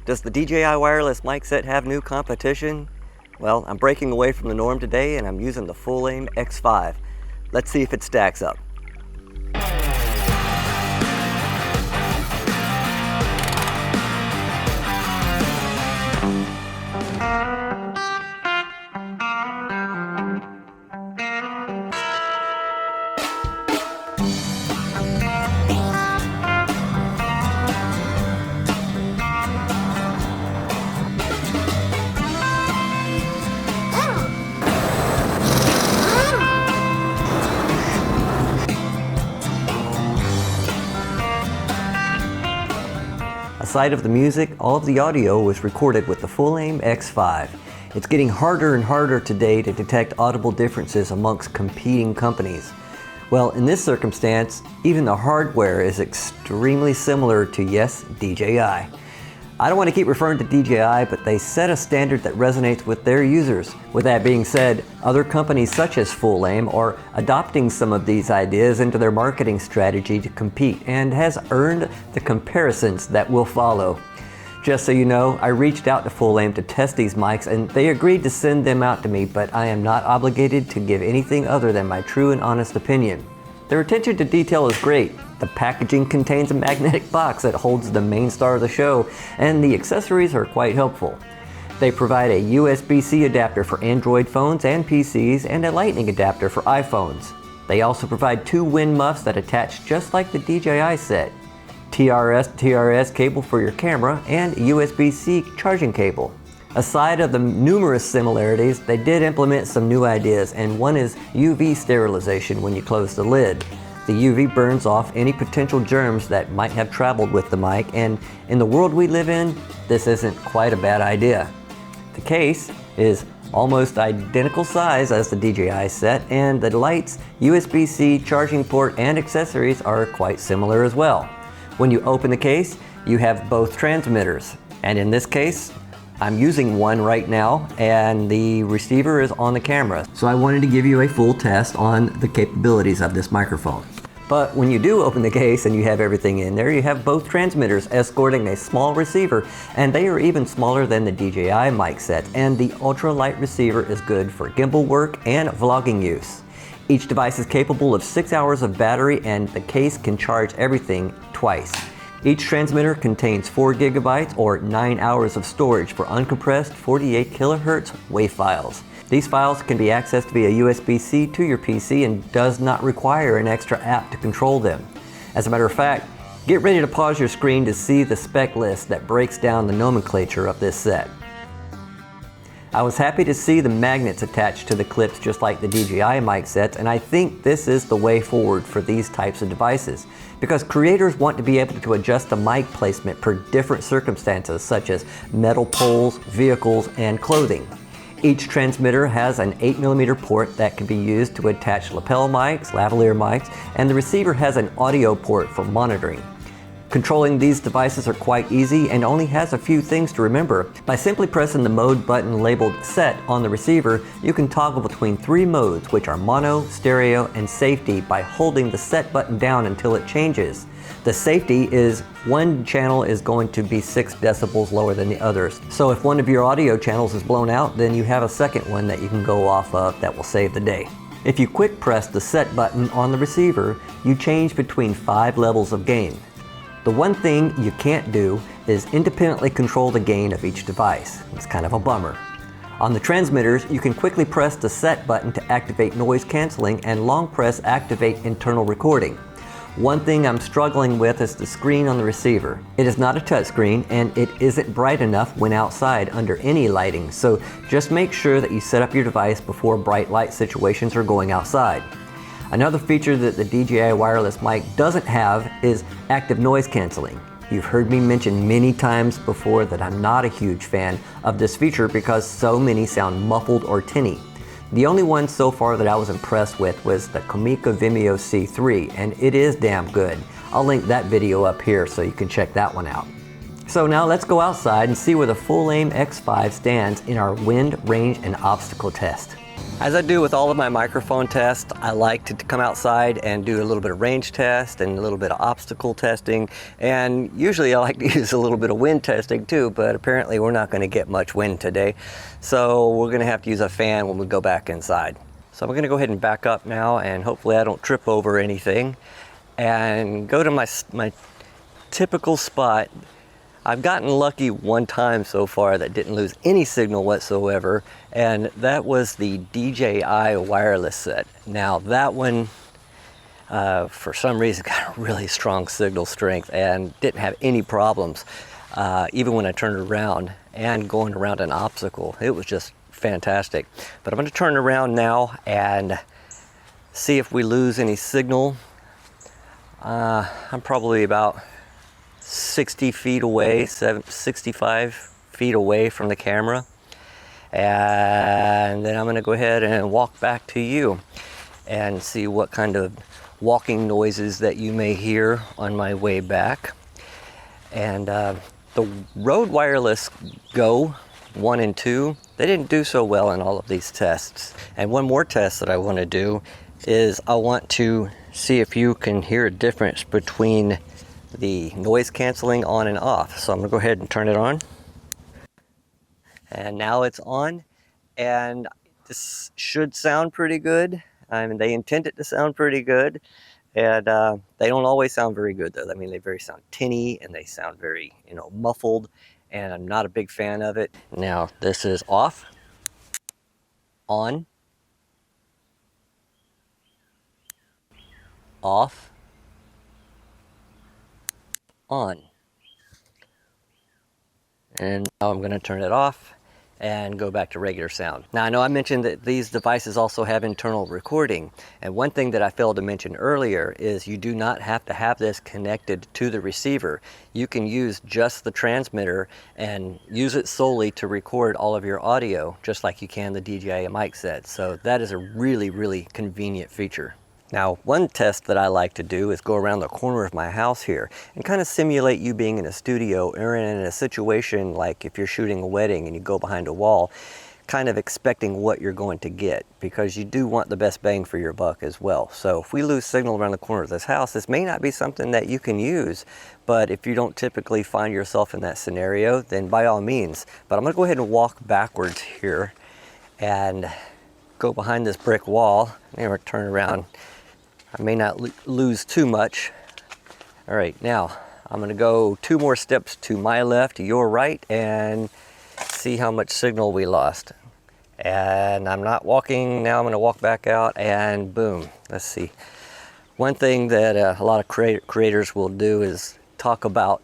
Does the DJI wireless mic set have new competition? Well, I'm breaking away from the norm today and I'm using the Fulaim X5. Let's see if it stacks up. Aside of the music, all of the audio was recorded with the Folaim X5. It's getting harder and harder today to detect audible differences amongst competing companies. Well, in this circumstance, even the hardware is extremely similar to, yes, DJI. I don't want to keep referring to DJI, but they set a standard that resonates with their users. With that being said, other companies such as Fulaim are adopting some of these ideas into their marketing strategy to compete and has earned the comparisons that will follow. Just so you know, I reached out to Fulaim to test these mics and they agreed to send them out to me, but I am not obligated to give anything other than my true and honest opinion. Their attention to detail is great. The packaging contains a magnetic box that holds the main star of the show, and the accessories are quite helpful. They provide a USB-C adapter for Android phones and PCs and a Lightning adapter for iPhones. They also provide two wind muffs that attach just like the DJI set, TRS cable for your camera, and USB-C charging cable. Aside of the numerous similarities, they did implement some new ideas, and one is UV sterilization when you close the lid. The UV burns off any potential germs that might have traveled with the mic, and in the world we live in, this isn't quite a bad idea. The case is almost identical size as the DJI set, and the lights, USB-C charging port, and accessories are quite similar as well. When you open the case, you have both transmitters, and in this case, I'm using one right now and the receiver is on the camera. So I wanted to give you a full test on the capabilities of this microphone. But when you do open the case and you have everything in there, you have both transmitters escorting a small receiver, and they are even smaller than the DJI mic set, and the ultralight receiver is good for gimbal work and vlogging use. Each device is capable of 6 hours of battery and the case can charge everything twice. Each transmitter contains 4 gigabytes or 9 hours of storage for uncompressed 48 kilohertz WAV files. These files can be accessed via USB-C to your PC and does not require an extra app to control them. As a matter of fact, get ready to pause your screen to see the spec list that breaks down the nomenclature of this set. I was happy to see the magnets attached to the clips just like the DJI mic sets, and I think this is the way forward for these types of devices because creators want to be able to adjust the mic placement per different circumstances such as metal poles, vehicles, and clothing. Each transmitter has an 8mm port that can be used to attach lapel mics, lavalier mics, and the receiver has an audio port for monitoring. Controlling these devices are quite easy and only has a few things to remember. By simply pressing the mode button labeled set on the receiver, you can toggle between 3 modes, which are mono, stereo, and safety by holding the set button down until it changes. The safety is one channel is going to be 6 decibels lower than the others. So if one of your audio channels is blown out, then you have a second one that you can go off of that will save the day. If you quick press the set button on the receiver, you change between 5 levels of gain. The one thing you can't do is independently control the gain of each device. It's kind of a bummer. On the transmitters, you can quickly press the set button to activate noise canceling and long press activate internal recording. One thing I'm struggling with is the screen on the receiver. It is not a touchscreen and it isn't bright enough when outside under any lighting, so just make sure that you set up your device before bright light situations or going outside. Another feature that the DJI wireless mic doesn't have is active noise canceling. You've heard me mention many times before that I'm not a huge fan of this feature because so many sound muffled or tinny. The only one so far that I was impressed with was the Comica Vimeo C3, and it is damn good. I'll link that video up here so you can check that one out. So now let's go outside and see where the Fulaim X5 stands in our wind, range, and obstacle test. As I do with all of my microphone tests, I like to come outside and do a little bit of range test and a little bit of obstacle testing. And usually I like to use a little bit of wind testing too, but apparently we're not going to get much wind today. So we're going to have to use a fan when we go back inside. So I'm going to go ahead and back up now, and hopefully I don't trip over anything, and go to my typical spot. I've gotten lucky one time so far that didn't lose any signal whatsoever, and that was the DJI wireless set. Now that one, for some reason, got a really strong signal strength and didn't have any problems, even when I turned around and going around an obstacle. It was just fantastic. But I'm going to turn around now and see if we lose any signal. I'm probably about 60 feet away, 65 feet away from the camera, and then I'm going to go ahead and walk back to you and see what kind of walking noises that you may hear on my way back. And the Rode Wireless Go 1 and 2, they didn't do so well in all of these tests. And one more test that I want to do is I want to see if you can hear a difference between the noise canceling on and off. So I'm gonna go ahead and turn it on. And now it's on, and this should sound pretty good. I mean, they intend it to sound pretty good, and they don't always sound very good though. I mean, they sound tinny, and they sound very, muffled, and I'm not a big fan of it. Now this is off, on, off, on. And now I'm going to turn it off and go back to regular sound. Now I know I mentioned that these devices also have internal recording, and one thing that I failed to mention earlier is you do not have to have this connected to the receiver. You can use just the transmitter and use it solely to record all of your audio, just like you can the DJI mic set. So that is a really, really convenient feature. Now, one test that I like to do is go around the corner of my house here and kind of simulate you being in a studio or in a situation like if you're shooting a wedding and you go behind a wall, kind of expecting what you're going to get, because you do want the best bang for your buck as well. So if we lose signal around the corner of this house, this may not be something that you can use, but if you don't typically find yourself in that scenario, then by all means. But I'm going to go ahead and walk backwards here and go behind this brick wall and turn around. I may not lose too much. All right, now I'm going to go 2 more steps to my left, to your right, and see how much signal we lost. And I'm not walking now. I'm going to walk back out, and boom. Let's see. One thing that a lot of creators will do is talk about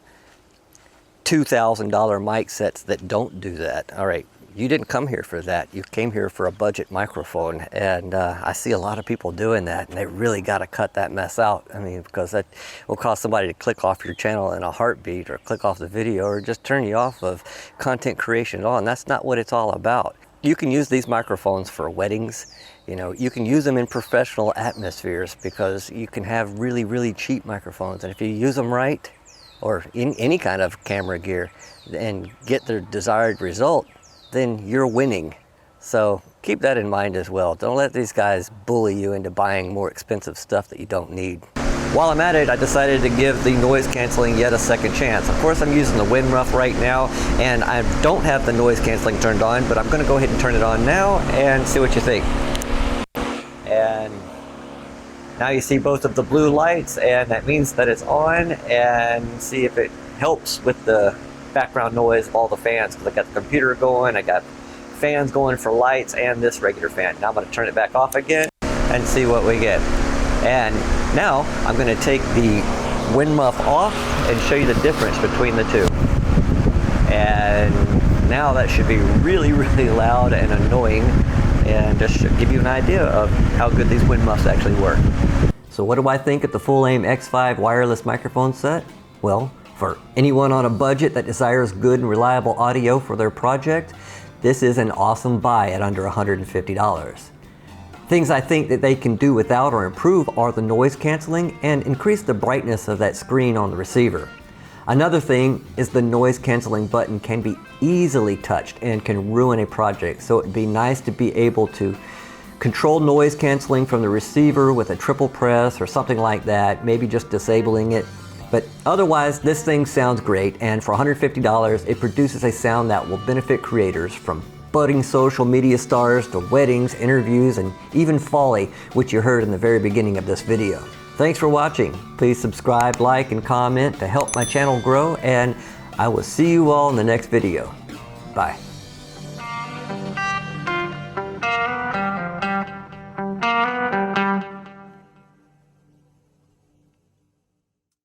$2,000 mic sets that don't do that. All right. You didn't come here for that. You came here for a budget microphone, and I see a lot of people doing that, and they really got to cut that mess out. I mean, because that will cause somebody to click off your channel in a heartbeat, or click off the video, or just turn you off of content creation at all, and that's not what it's all about. You can use these microphones for weddings. You can use them in professional atmospheres, because you can have really, really cheap microphones, and if you use them right, or in any kind of camera gear, and get the desired result, then you're winning. So keep that in mind as well. Don't let these guys bully you into buying more expensive stuff that you don't need. While I'm at it, I decided to give the noise canceling yet a second chance. Of course, I'm using the wind muff right now, and I don't have the noise canceling turned on, but I'm going to go ahead and turn it on now and see what you think. And now you see both of the blue lights, and that means that it's on, and see if it helps with the background noise of all the fans, because I got the computer going, I got fans going for lights, and this regular fan. Now I'm going to turn it back off again and see what we get. And now I'm going to take the wind muff off and show you the difference between the two. And now that should be really, really loud and annoying, and just should give you an idea of how good these wind muffs actually work. So what do I think of the Folaim X5 wireless microphone set? Well, for anyone on a budget that desires good and reliable audio for their project, this is an awesome buy at under $150. Things I think that they can do without or improve are the noise canceling and increase the brightness of that screen on the receiver. Another thing is the noise canceling button can be easily touched and can ruin a project, so it'd be nice to be able to control noise canceling from the receiver with a triple press or something like that, maybe just disabling it. But otherwise, this thing sounds great, and for $150, it produces a sound that will benefit creators from budding social media stars to weddings, interviews, and even folly, which you heard in the very beginning of this video. Thanks for watching. Please subscribe, like, and comment to help my channel grow, and I will see you all in the next video. Bye.